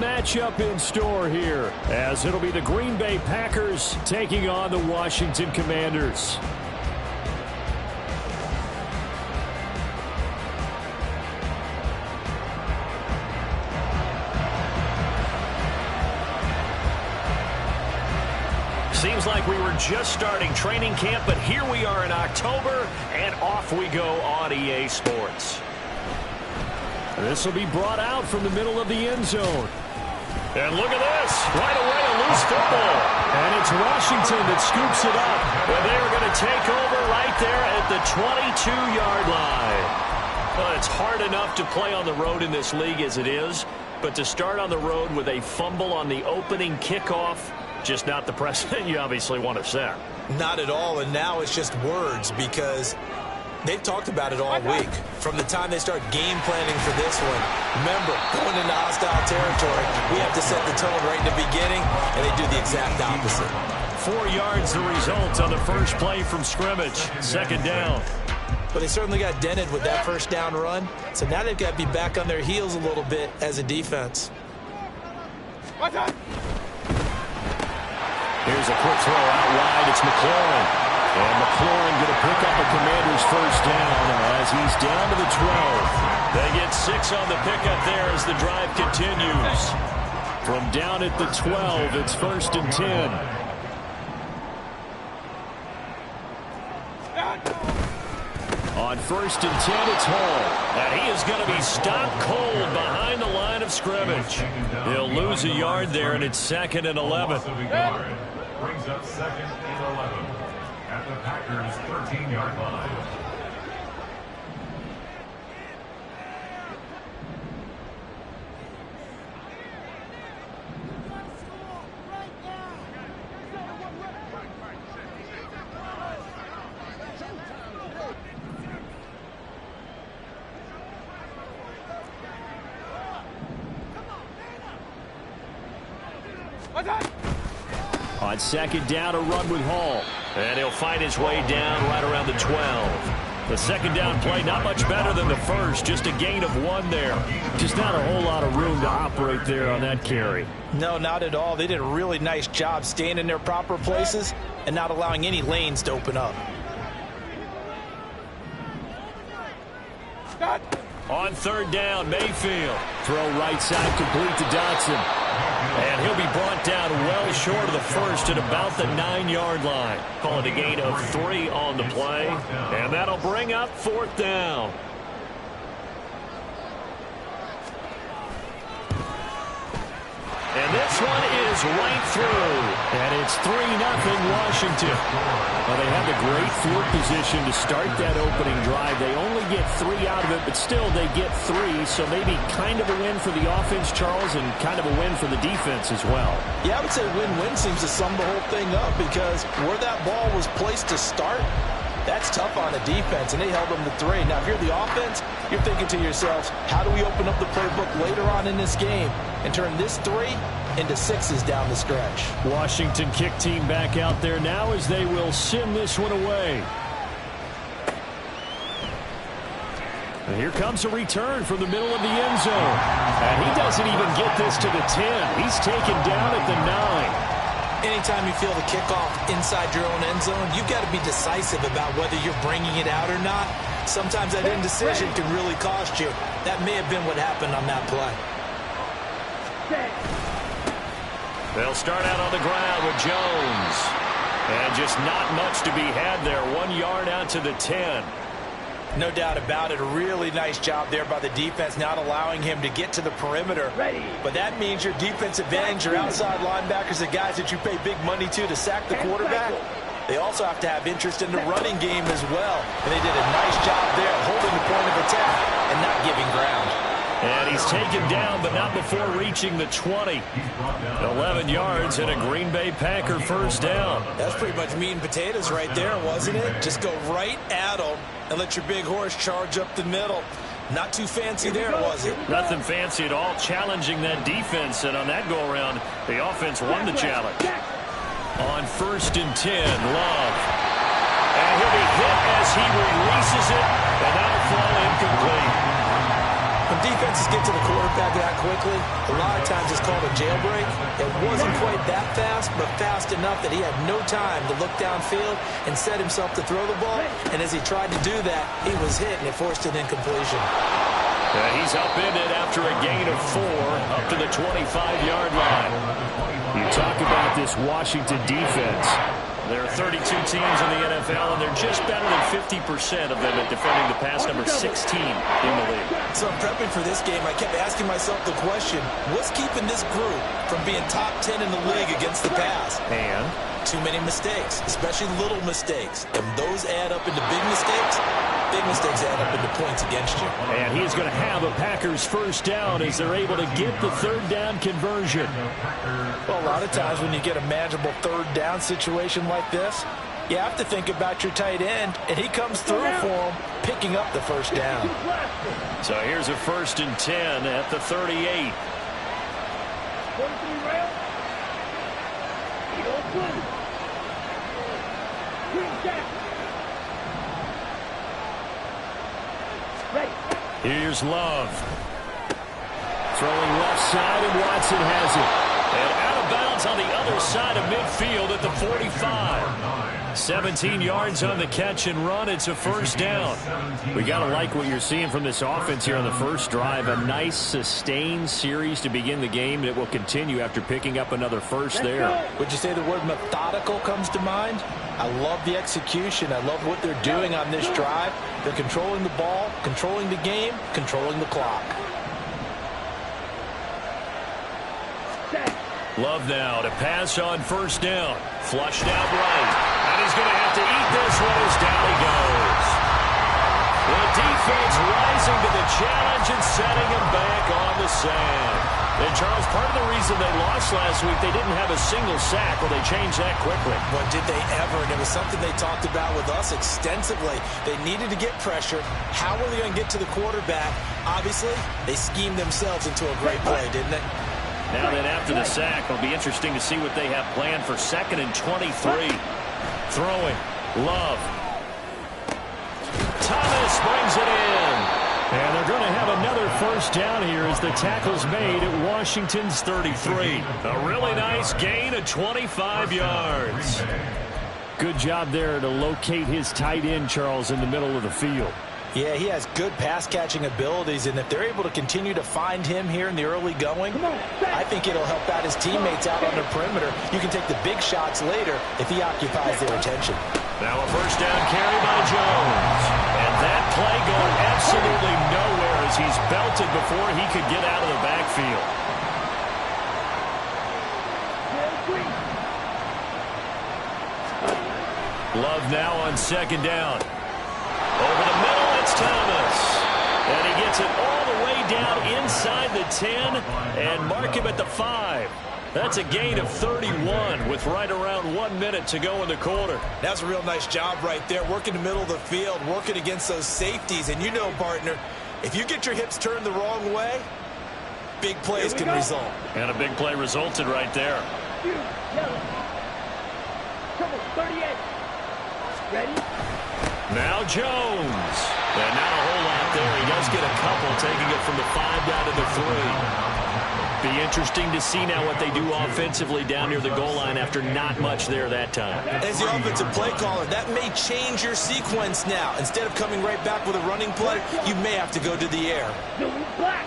matchup in store here, as it'll be the Green Bay Packers taking on the Washington Commanders. Seems like we were just starting training camp, but here we are in October, and off we go on EA Sports. This will be brought out from the middle of the end zone. And look at this. Right away, a loose football. And it's Washington that scoops it up. And they are going to take over right there at the 22-yard line. Well, it's hard enough to play on the road in this league as it is, but to start on the road with a fumble on the opening kickoff, just not the precedent you obviously want to set. Not at all, and now it's just words because they've talked about it all week. From the time they start game planning for this one, remember, going into hostile territory, we have to set the tone right in the beginning, and they do the exact opposite. 4 yards the result on the first play from scrimmage. Second down. But they certainly got dented with that first down run, so now they've got to be back on their heels a little bit as a defense. Here's a quick throw out wide. It's McLaurin. And McLaurin going to pick up a Commander's first down as he's down to the 12. They get 6 on the pickup there as the drive continues. From down at the 12, it's 1st and 10. On 1st and 10, it's Hall. And he is going to be stopped cold behind the line of scrimmage. He'll lose a yard there, and it's 2nd and 11. Brings up 2nd and 11 at the Packers' 13-yard line. On 2nd down, a run with Hall. And he'll find his way down right around the 12. The second down play, not much better than the first. Just a gain of 1 there. Just not a whole lot of room to operate there on that carry. No, not at all. They did a really nice job staying in their proper places and not allowing any lanes to open up. On 3rd down, Mayfield. Throw right side complete to Dotson. And he'll be brought down well short of the first at about the 9-yard line. Call it a gain of 3 on the play. And that'll bring up 4th down. And this one is right through. And it's 3-0 Washington. Well, they have a great field position to start that opening drive. They only get 3 out of it, but still they get 3. So maybe kind of a win for the offense, Charles, and kind of a win for the defense as well. Yeah, I would say win-win seems to sum the whole thing up because where that ball was placed to start, that's tough on the defense, and they held them to 3. Now, if you're the offense, you're thinking to yourselves, how do we open up the playbook later on in this game and turn this 3 into 6s down the stretch? Washington kick team back out there now as they will send this one away. And here comes a return from the middle of the end zone. And he doesn't even get this to the 10. He's taken down at the 9. Anytime you feel the kickoff inside your own end zone, you've got to be decisive about whether you're bringing it out or not. Sometimes that indecision can really cost you. That may have been what happened on that play. They'll start out on the ground with Jones. And just not much to be had there. 1 yard out to the 10. No doubt about it. A really nice job there by the defense, not allowing him to get to the perimeter. But that means your defensive ends, your outside linebackers, the guys that you pay big money to sack the quarterback, they also have to have interest in the running game as well. And they did a nice job there holding the point of attack and not giving ground. And he's taken down, but not before reaching the 20. 11 yards and a Green Bay Packer first down. That's pretty much meat and potatoes right there, wasn't it? Just go right at them and let your big horse charge up the middle. Not too fancy there, was it? Nothing fancy at all, challenging that defense. And on that go-around, the offense won the challenge. On 1st and 10, Love. And he'll be hit as he releases it, and that'll fall incomplete. defenses get to the quarterback that quickly, a lot of times it's called a jailbreak. It wasn't quite that fast, but fast enough that he had no time to look downfield and set himself to throw the ball. And as he tried to do that, he was hit, and it forced an incompletion. He's upended after a gain of 4 up to the 25-yard line. You talk about this Washington defense. There are 32 teams in the NFL, and they're just better than 50% of them at defending the pass, number 16 in the league. So prepping for this game, I kept asking myself the question, what's keeping this group from being top 10 in the league against the pass? And too many mistakes, especially little mistakes. And those add up into big mistakes. Big mistakes add up into points against you. And he's going to have a Packers first down as they're able to get the third down conversion. Well, a lot of times when you get a manageable third down situation like this, you have to think about your tight end, and he comes through for him, picking up the first down. So here's a 1st and 10 at the 38. Here's Love. Throwing left side, and Watson has it. And out of bounds on the other side of midfield at the 45. 17 yards on the catch and run. It's a first down. We got to like what you're seeing from this offense here on the first drive. A nice, sustained series to begin the game, and it will continue after picking up another first there. Would you say the word methodical comes to mind? I love the execution. I love what they're doing on this drive. They're controlling the ball, controlling the game, controlling the clock. Love now to pass on first down. Flushed out right. And he's going to have to eat this one as down he goes. The defense rising to the challenge and setting him back on the sand. And, Charles, part of the reason they lost last week, they didn't have a single sack. Well, they changed that quickly. But did they ever? And it was something they talked about with us extensively. They needed to get pressure. How were they going to get to the quarterback? Obviously, they schemed themselves into a great play, didn't they? Now then, after the sack, it'll be interesting to see what they have planned for 2nd and 23. Throwing. Love. Thomas brings it in. And they're going to have another first down here as the tackle's made at Washington's 33. A really nice gain of 25 yards. Good job there to locate his tight end, Charles, in the middle of the field. Yeah, he has good pass-catching abilities, and if they're able to continue to find him here in the early going, I think it'll help out his teammates out on the perimeter. You can take the big shots later if he occupies their attention. Now a first down carry by Jones. And that play going absolutely nowhere as he's belted before he could get out of the backfield. Love now on 2nd down. Over the middle, it's Thomas. And he gets it all the way down inside the 10 and mark him at the 5. That's a gain of 31 with right around 1 minute to go in the quarter. That's a real nice job right there, working the middle of the field, working against those safeties. And you know, partner, if you get your hips turned the wrong way, big plays can result. And a big play resulted right there. Trouble, 38. Ready? Now Jones. And not a whole lot there. He does get a couple, taking it from the 5 down to the 3. Be interesting to see now what they do offensively down near the goal line after not much there that time. As the offensive play caller, that may change your sequence now. Instead of coming right back with a running play, you may have to go to the air. Black.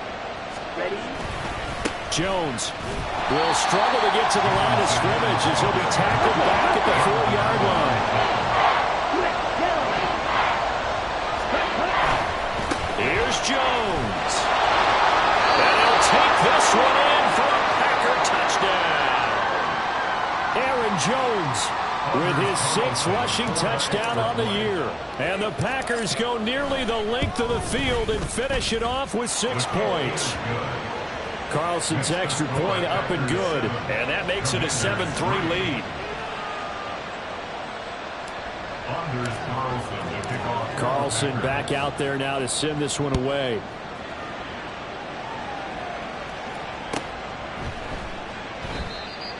Ready? Jones will struggle to get to the line of scrimmage as he'll be tackled back at the 4-yard line. Here's Jones. And he'll take this one in for a Packer touchdown. Aaron Jones with his 6th rushing touchdown on the year. And the Packers go nearly the length of the field and finish it off with 6 points. Carlson's extra point up and good. And that makes it a 7-3 lead. Carlson back out there now to send this one away.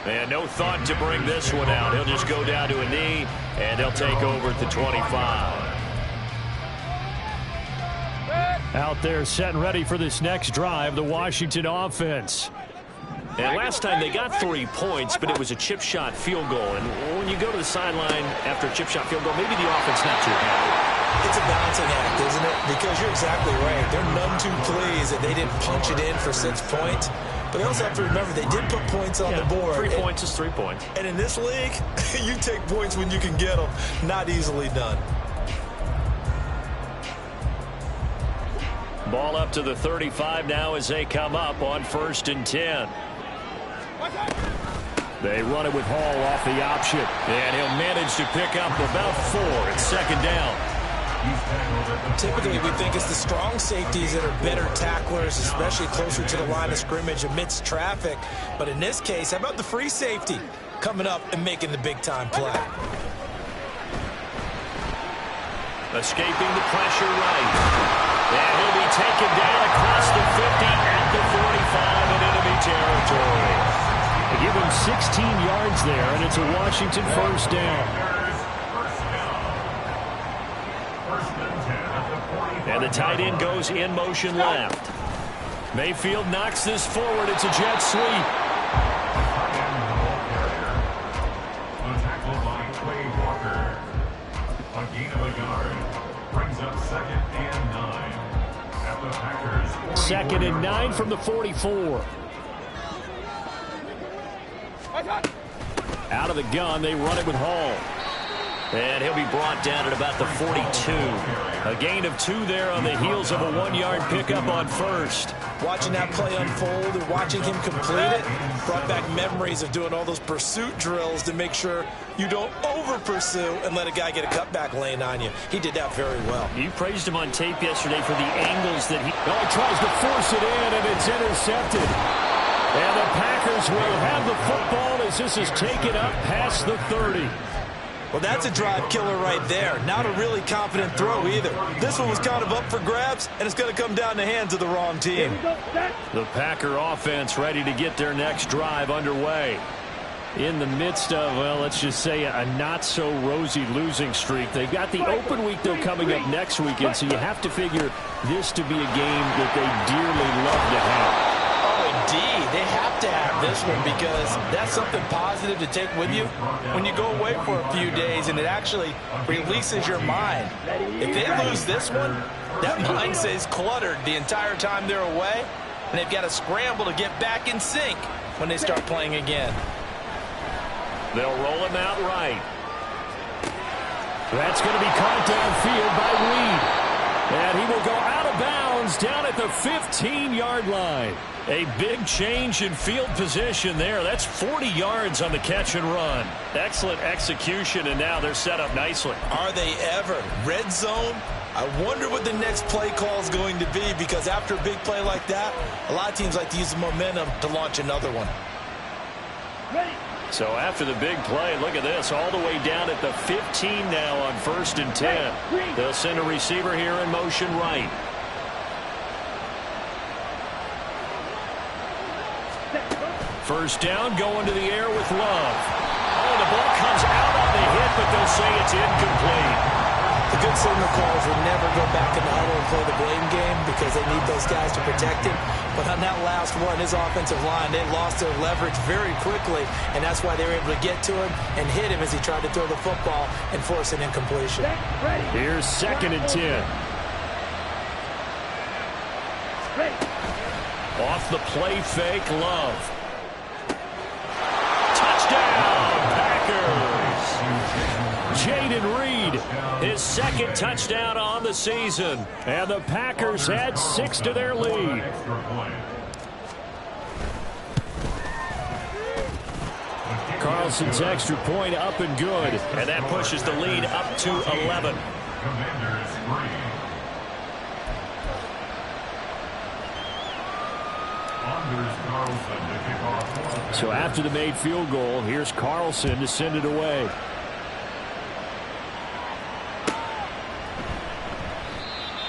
And no thought to bring this one out. He'll just go down to a knee, and he'll take over at the 25. Out there set and ready for this next drive, the Washington offense. And last time they got 3 points, but it was a chip shot field goal. And when you go to the sideline after a chip shot field goal, maybe the offense not too happy. It's a balancing act, isn't it? Because you're exactly right. They're none too pleased that they didn't punch it in for 6 points. But they also have to remember they did put points on the board. 3 points is 3 points. And in this league, you take points when you can get them. Not easily done. Ball up to the 35 now as they come up on 1st and 10. They run it with Hall off the option. And he'll manage to pick up about 4. It's 2nd down. Typically, we think it's the strong safeties that are better tacklers, especially closer to the line of scrimmage amidst traffic. But in this case, how about the free safety coming up and making the big-time play? Escaping the pressure right. And he'll be taken down across the 50 at the 45 in enemy territory. They give him 16 yards there, and it's a Washington 1st down. And the tight end goes in motion left. Mayfield knocks this forward. It's a jet sweep. The tackle by Quay Walker. A gain of a yard. Brings up 2nd and 9. At the Packers. 2nd and 9 from the 44. Out of the gun, they run it with Hall. And he'll be brought down at about the 42. A gain of 2 there on the heels of a 1-yard pickup on 1st. Watching that play unfold and watching him complete it brought back memories of doing all those pursuit drills to make sure you don't over-pursue and let a guy get a cutback lane on you. He did that very well. You praised him on tape yesterday for the angles that he tries to force it in, and it's intercepted. And the Packers will have the football as this is taken up past the 30. Well, that's a drive killer right there. Not a really confident throw either. This one was kind of up for grabs, and it's going to come down the hands of the wrong team. The Packer offense ready to get their next drive underway. In the midst of, well, let's just say a not-so-rosy losing streak. They've got the open week, though, coming up next weekend, so you have to figure this to be a game that they dearly love to have. Indeed, they have to have this one because that's something positive to take with you when you go away for a few days, and it actually releases your mind. If they lose this one, that mind stays cluttered the entire time they're away, and they've got to scramble to get back in sync when they start playing again. They'll roll him out right. That's going to be caught downfield by Reed. And he will go out of bounds down at the 15-yard line. A big change in field position there. That's 40 yards on the catch and run. Excellent execution, and now they're set up nicely. Are they ever? Red zone? I wonder what the next play call is going to be, because after a big play like that, a lot of teams like to use the momentum to launch another one. So after the big play, look at this, all the way down at the 15 now on 1st and 10. They'll send a receiver here in motion right. First down, going to the air with Love. Oh, the ball comes out on the hit, but they'll say it's incomplete. The good signal calls will never go back in the huddle and play the blame game because they need those guys to protect him. But on that last one, his offensive line, they lost their leverage very quickly, and that's why they were able to get to him and hit him as he tried to throw the football and force an incompletion. Here's 2nd and 10. Off the play fake, Love. Touchdown, Packers! Jayden Reed, his 2nd touchdown on the season. And the Packers add 6 to their lead. Carlson's extra point up and good. And that pushes the lead up to 11. Commanders 3. So after the made field goal, here's Carlson to send it away.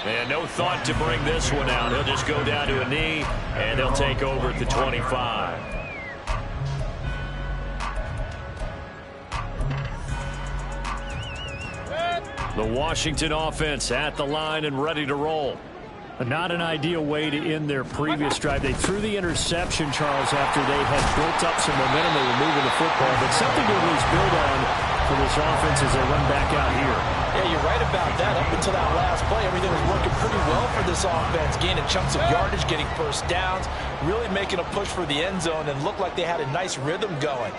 And no thought to bring this one out. He'll just go down to a knee, and they'll take over at the 25. The Washington offense at the line and ready to roll. Not an ideal way to end their previous drive. They threw the interception, Charles, after they had built up some momentum. They were moving the football, but something to at least build on for this offense as they run back out here. Yeah, you're right about that. Up until that last play, everything was working pretty well for this offense, gaining chunks of yardage, getting first downs, really making a push for the end zone, and looked like they had a nice rhythm going.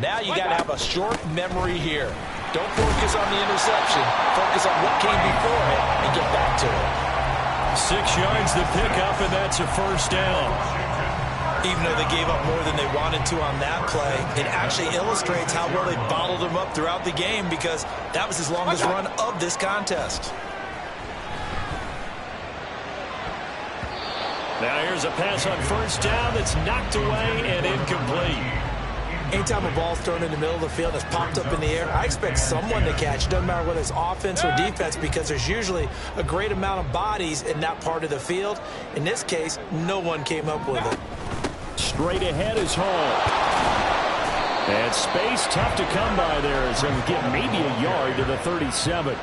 Now you got to have a short memory here. Don't focus on the interception. Focus on what came before it and get back to it. 6 yards the pickup, and that's a first down. Even though they gave up more than they wanted to on that play, it actually illustrates how well they bottled them up throughout the game, because that was his longest run of this contest. Now here's a pass on first down that's knocked away and incomplete. Anytime a ball's thrown in the middle of the field and it's popped up in the air, I expect someone to catch. Doesn't matter whether it's offense or defense, because there's usually a great amount of bodies in that part of the field. In this case, no one came up with it. Straight ahead is Hall. And space tough to come by there as he'll get maybe a yard to the 37.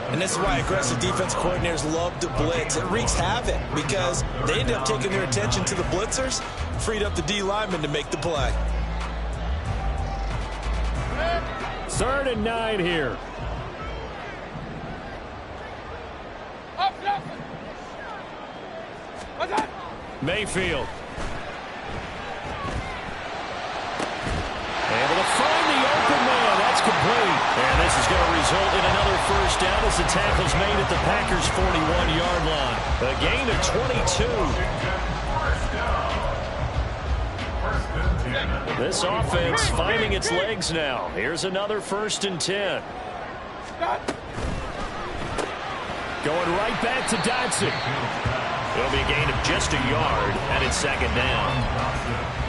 And this is why aggressive defense coordinators love to blitz. It wreaks havoc because they end up taking their attention to the blitzers, freed up the D lineman to make the play. 3rd and 9 here. Mayfield. Able to find the open man. That's complete. And this is going to result in another first down as the tackle's made at the Packers' 41-yard line. A gain of 22. This offense finding its legs now. Here's another 1st and 10. Going right back to Dodson. It'll be a gain of just a yard, and it's 2nd down.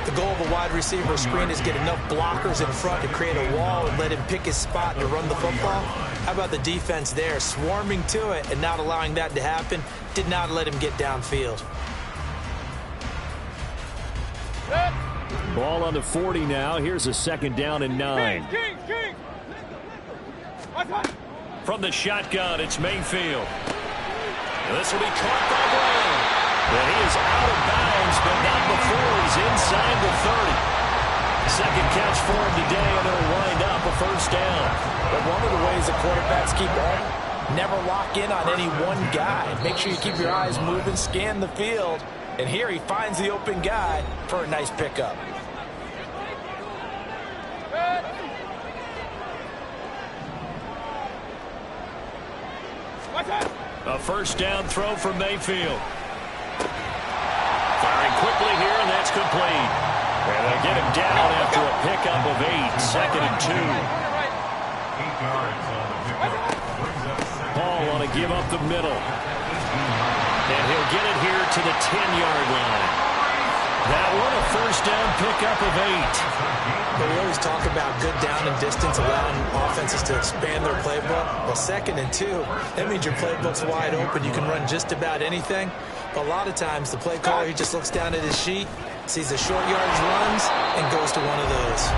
The goal of a wide receiver screen is get enough blockers in front to create a wall and let him pick his spot to run the football. How about the defense there, swarming to it and not allowing that to happen? Did not let him get downfield. Ball on the 40 now. Here's a 2nd down and 9. From the shotgun, it's Mayfield. This will be caught by Brown. And he is out of bounds, but not before he's inside the 30. Second catch for him today, and it'll wind up a first down. But one of the ways the quarterbacks keep on, never lock in on any one guy. Make sure you keep your eyes moving, scan the field. And here he finds the open guy for a nice pickup. A first down throw for Mayfield. Firing quickly here, and that's complete. And they'll get him down after a pickup of 8, 2nd and 2. 8 yards on the pickup. Brings up 2nd. Paul want to give up the middle. And he'll get it here to the 10-yard line. That one a first down pickup of 8. But we always talk about good down and distance, allowing offenses to expand their playbook. Well, 2nd and 2, that means your playbook's wide open. You can run just about anything. But a lot of times, the play caller, he just looks down at his sheet, sees the short yardage runs, and goes to one of those.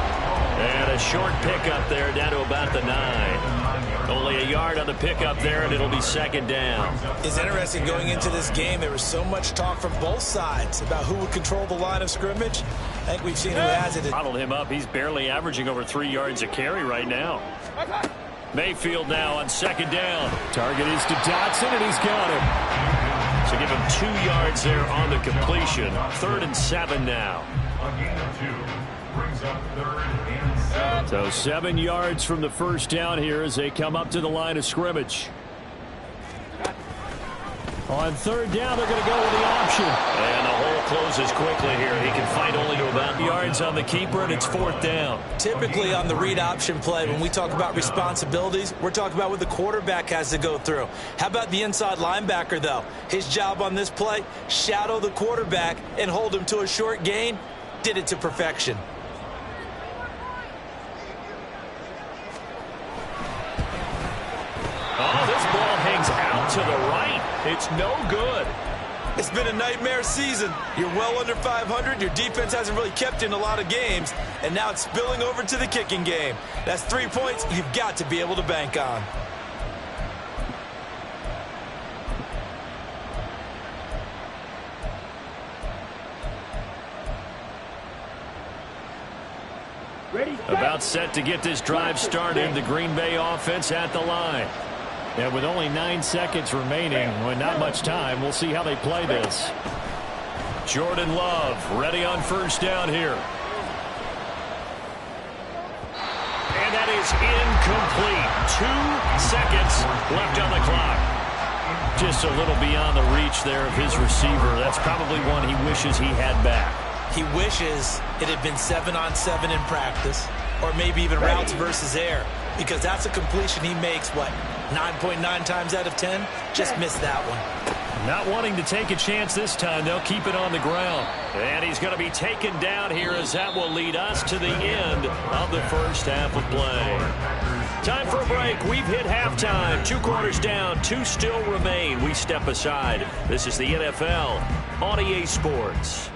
And a short pickup there down to about the 9. Only a yard on the pickup there, and it'll be 2nd down. It's interesting going into this game. There was so much talk from both sides about who would control the line of scrimmage. I think we've seen who has it. Bottled him up. He's barely averaging over 3 yards a carry right now. Mayfield now on 2nd down. Target is to Dodson, and he's got him. So give him 2 yards there on the completion. 3rd and 7 now. A gain of 2. Brings up 3rd and 7. So 7 yards from the first down here as they come up to the line of scrimmage. On 3rd down, they're going to go with the option. And the hole closes quickly here. He can fight only to about yards on the keeper, and it's 4th down. Typically on the read option play, when we talk about responsibilities, we're talking about what the quarterback has to go through. How about the inside linebacker, though? His job on this play, shadow the quarterback and hold him to a short gain. Did it to perfection. Oh, this ball hangs out to the right. It's no good. It's been a nightmare season. You're well under 500. Your defense hasn't really kept in a lot of games. And now it's spilling over to the kicking game. That's 3 points you've got to be able to bank on. Ready, About set to get this drive started. The Green Bay offense at the line. And with only 9 seconds remaining, with not much time, we'll see how they play this. Jordan Love ready on first down here. And that is incomplete. 2 seconds left on the clock. Just a little beyond the reach there of his receiver. That's probably one he wishes he had back. He wishes it had been 7-on-7 in practice, or maybe even routes versus air, because that's a completion he makes, 9.9 times out of 10? Just missed that one. Not wanting to take a chance this time. They'll keep it on the ground. And he's going to be taken down here, as that will lead us to the end of the first half of play. Time for a break. We've hit halftime. 2 quarters down. 2 still remain. We step aside. This is the NFL on EA Sports.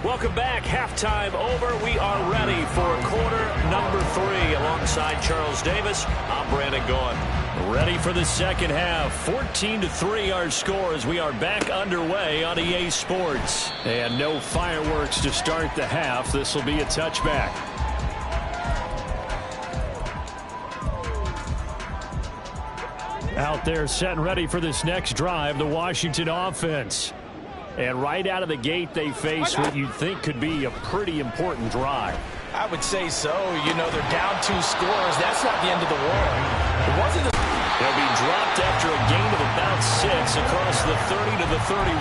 Welcome back. Halftime over. We are ready for quarter number 3. Alongside Charles Davis, I'm Brandon Gaudin. Ready for the second half. 14-3 our score as we are back underway on EA Sports. And no fireworks to start the half. This will be a touchback. Out there set and ready for this next drive, the Washington offense. And right out of the gate, they face what you'd think could be a pretty important drive. I would say so. You know, they're down 2 scores. That's not the end of the world. It wasn't the... They'll be dropped after a gain of about 6 across the 30 to the 31.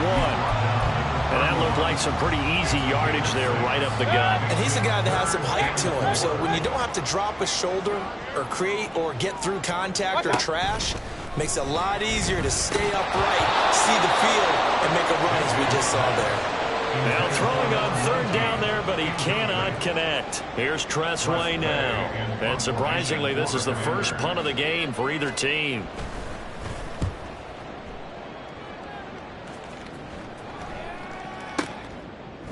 And that looked like some pretty easy yardage there right up the gut. And he's a guy that has some height to him. So when you don't have to drop a shoulder or create or get through contact or trash, makes it a lot easier to stay upright, see the field, and make a run as we just saw there. Now throwing on third down there, but he cannot connect. Here's Tressway now. And surprisingly, this is the first punt of the game for either team.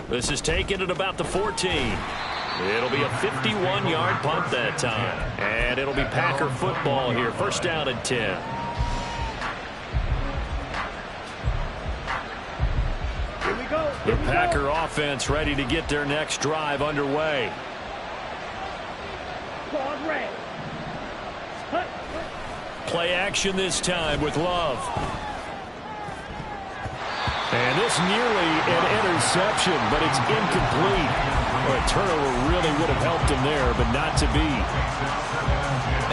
This is taken at about the 14. It'll be a 51-yard punt that time. And it'll be Packer football here. First down and 10. The Packer offense ready to get their next drive underway. Play action this time with Love. And this nearly an interception, but it's incomplete. Well, a turnover really would have helped him there, but not to be.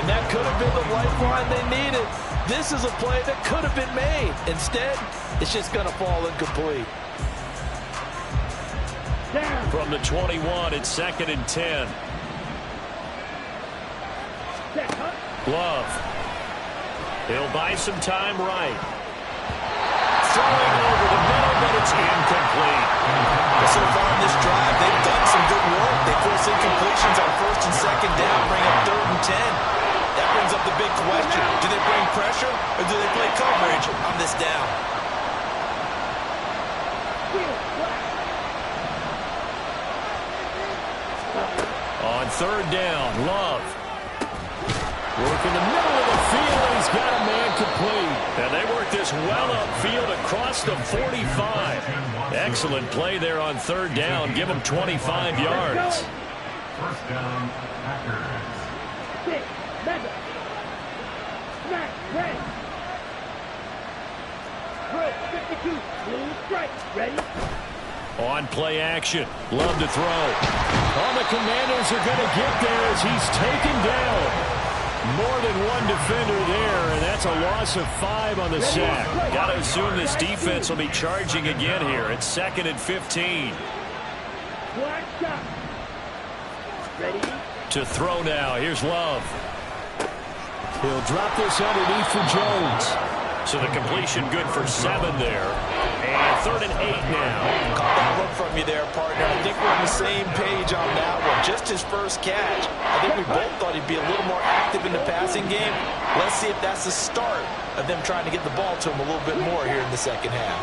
And that could have been the lifeline they needed. This is a play that could have been made. Instead, it's just going to fall incomplete. From the 21, it's 2nd and 10. Love. He'll buy some time right. Throwing over the middle, but it's incomplete. So far in this drive, they've done some good work. They force incompletions on 1st and 2nd down, bring up 3rd and 10. That brings up the big question. Do they bring pressure, or do they play coverage on this down? On 3rd down, Love. Work in the middle of the field. He's got a man complete. And they work this well upfield across the 45. Excellent play there on 3rd down. Give them 25 yards. First down, Packers. 6, 7. Smack, red. 52, blue strike. Ready? On play action. Love to throw. Oh, the Commanders are going to get there as he's taken down. More than one defender there, and that's a loss of 5 on the sack. Got to assume this defense will be charging again here. It's 2nd and 15. Black shot. Ready? To throw now. Here's Love. He'll drop this underneath for Jones. So the completion good for 7 there. And 3rd and 8 now. Caught that look from you there, partner. I think we're on the same page on that one. Just his first catch. I think we both thought he'd be a little more active in the passing game. Let's see if that's the start of them trying to get the ball to him a little bit more here in the second half.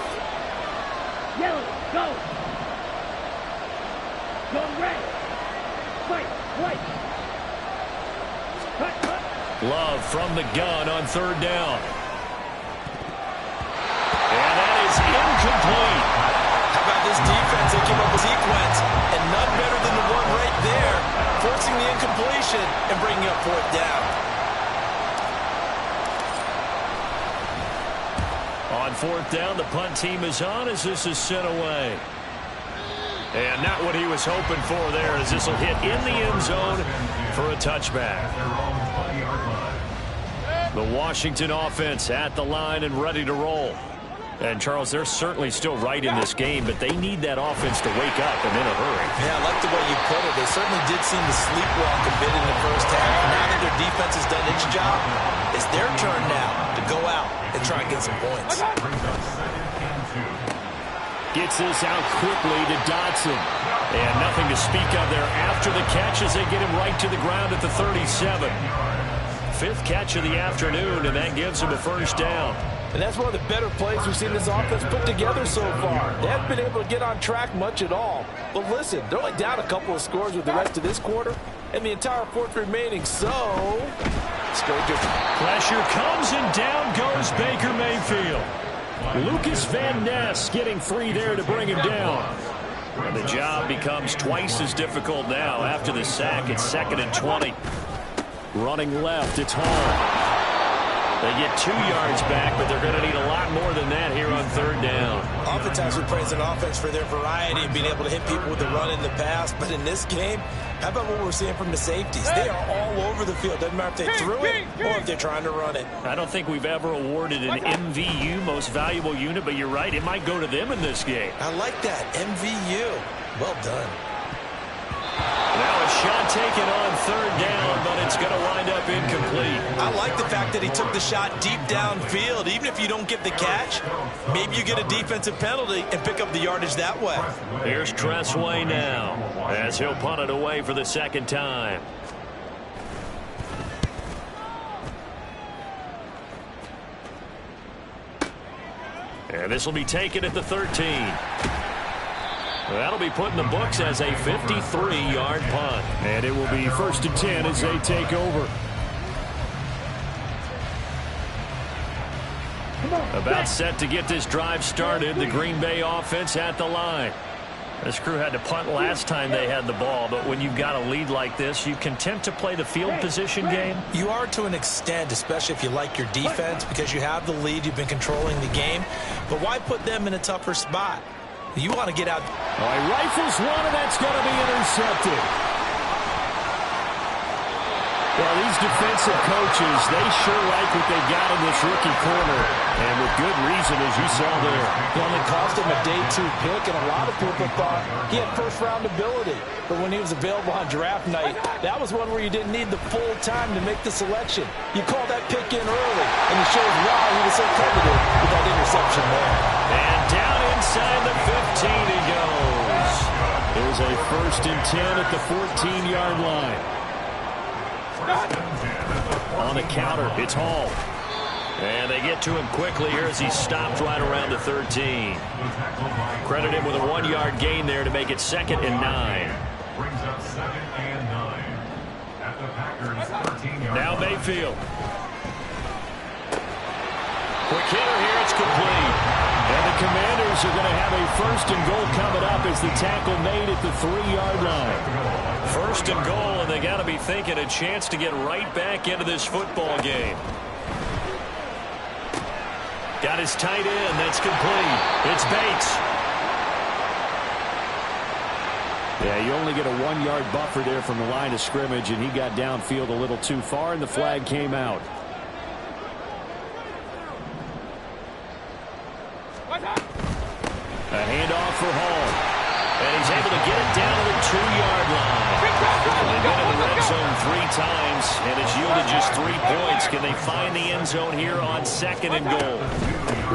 Yellow, go. Go red. Fight, white. Cut, cut. Love from the gun on 3rd down. And that is incomplete. How about this defense? They came up with sequence, and none better than and bringing up fourth down. On fourth down, the punt team is on as this is sent away. And not what he was hoping for there, as this will hit in the end zone for a touchback. The Washington offense at the line and ready to roll. And, Charles, they're certainly still right in this game, but they need that offense to wake up and in a hurry. Yeah, I like the way you put it. They certainly did seem to sleepwalk a bit in the first half. Now that their defense has done its job, it's their turn now to go out and try and get some points. Gets this out quickly to Dotson. And nothing to speak of there after the catch as they get him right to the ground at the 37. Fifth catch of the afternoon, and that gives him a first down. And that's one of the better plays we've seen this offense put together so far. They haven't been able to get on track much at all. But listen, they're only down a couple of scores with the rest of this quarter and the entire fourth remaining, so... Pressure comes, and down goes Baker Mayfield. Lucas Van Ness getting 3 there to bring him down. And the job becomes twice as difficult now after the sack. It's 2nd and 20. Running left, it's Hall. They get 2 yards back, but they're going to need a lot more than that here on third down. Oftentimes we praise an offense for their variety and being able to hit people with the run in the pass. But in this game, how about what we're seeing from the safeties? They are all over the field. Doesn't matter if they threw it or if they're trying to run it. I don't think we've ever awarded an MVU, most valuable unit, but you're right. It might go to them in this game. I like that. MVU. Well done. Now a shot taken on third down, but it's going to wind up incomplete. I like the fact that he took the shot deep downfield. Even if you don't get the catch, maybe you get a defensive penalty and pick up the yardage that way. Here's Tressway now as he'll punt it away for the second time. And this will be taken at the 13. That'll be put in the books as a 53-yard punt. And it will be 1st and 10 as they take over. About set to get this drive started. The Green Bay offense at the line. This crew had to punt last time they had the ball, but when you've got a lead like this, you content to play the field position game? You are to an extent, especially if you like your defense, because you have the lead, you've been controlling the game. But why put them in a tougher spot? You want to get out. All right, rifles one, and that's going to be intercepted. Well, these defensive coaches, they sure like what they got in this rookie corner, and with good reason, as you saw there. It only cost him a day 2 pick, and a lot of people thought he had first-round ability. But when he was available on draft night, that was one where you didn't need the full time to make the selection. You called that pick in early, and it shows why he was so coveted with that interception there. And down inside the 15 he goes. There's a 1st and 10 at the 14-yard line. On the counter, it's Hall. And they get to him quickly here as he stopped right around the 13. Credit him with a 1-yard gain there to make it 2nd and 9. Brings up 2nd and 9. At the Packers' 13-yard Now line. Mayfield. Quick hitter here, it's complete. And the Commanders are going to have a 1st and goal coming up as the tackle made at the 3-yard line. 1st and goal, and they got to be thinking a chance to get right back into this football game. Got his tight end. That's complete. It's Bates. Yeah, you only get a 1-yard buffer there from the line of scrimmage, and he got downfield a little too far, and the flag came out. A handoff for Hall. And he's able to get it down to the 2-yard line. They've been in the red zone 3 times, and it's yielded just 3 points. Can they find the end zone here on 2nd and goal?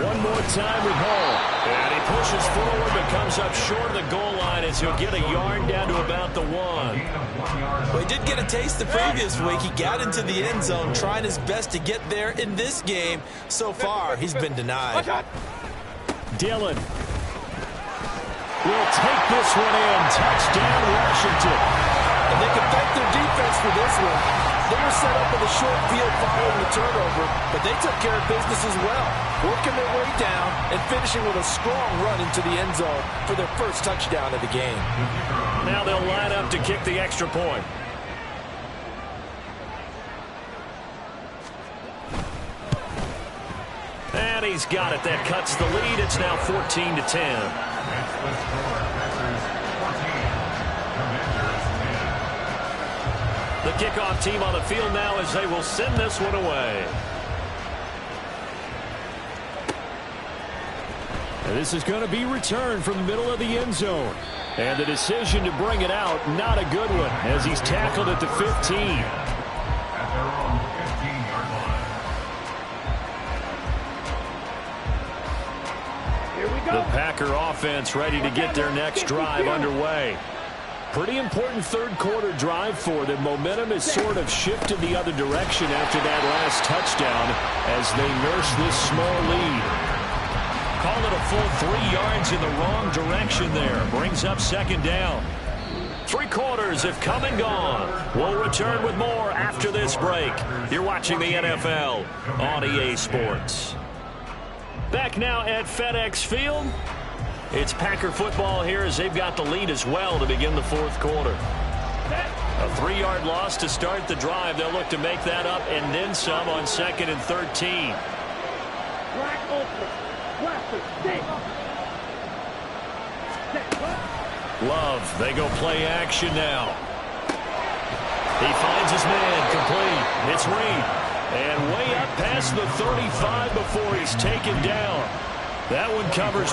One more time with Hall. And he pushes forward, but comes up short of the goal line as he'll get a yard down to about the 1. Well, he did get a taste the previous week. He got into the end zone, trying his best to get there in this game. So far, he's been denied. Dillon will take this one in. Touchdown, Washington. And they can thank their defense for this one. They were set up in the short field following the turnover, but they took care of business as well, working their way down and finishing with a strong run into the end zone for their first touchdown of the game. Now they'll line up to kick the extra point. he's got it. That cuts the lead. It's now 14-10. It's the score. Packers 14, Commanders 10. The kickoff team on the field now as they will send this one away. And this is going to be returned from the middle of the end zone. And the decision to bring it out, not a good one, as he's tackled at the 15. At their own 15-yard line. Here we The go. Packer offense ready to get their next drive underway. Pretty important third quarter drive for them. Momentum has sort of shifted the other direction after that last touchdown as they nurse this small lead. Call it a full 3 yards in the wrong direction there. Brings up second down. 3 quarters have come and gone. We'll return with more after this break. You're watching the NFL on EA Sports. Back now at FedEx Field. It's Packer football here as they've got the lead as well to begin the fourth quarter. A 3-yard loss to start the drive. They'll look to make that up and then some on 2nd and 13. Black open. Blaster, stay. Love, they go play action now. He finds his man, complete. It's Reed. And way up past the 35 before he's taken down. That one covers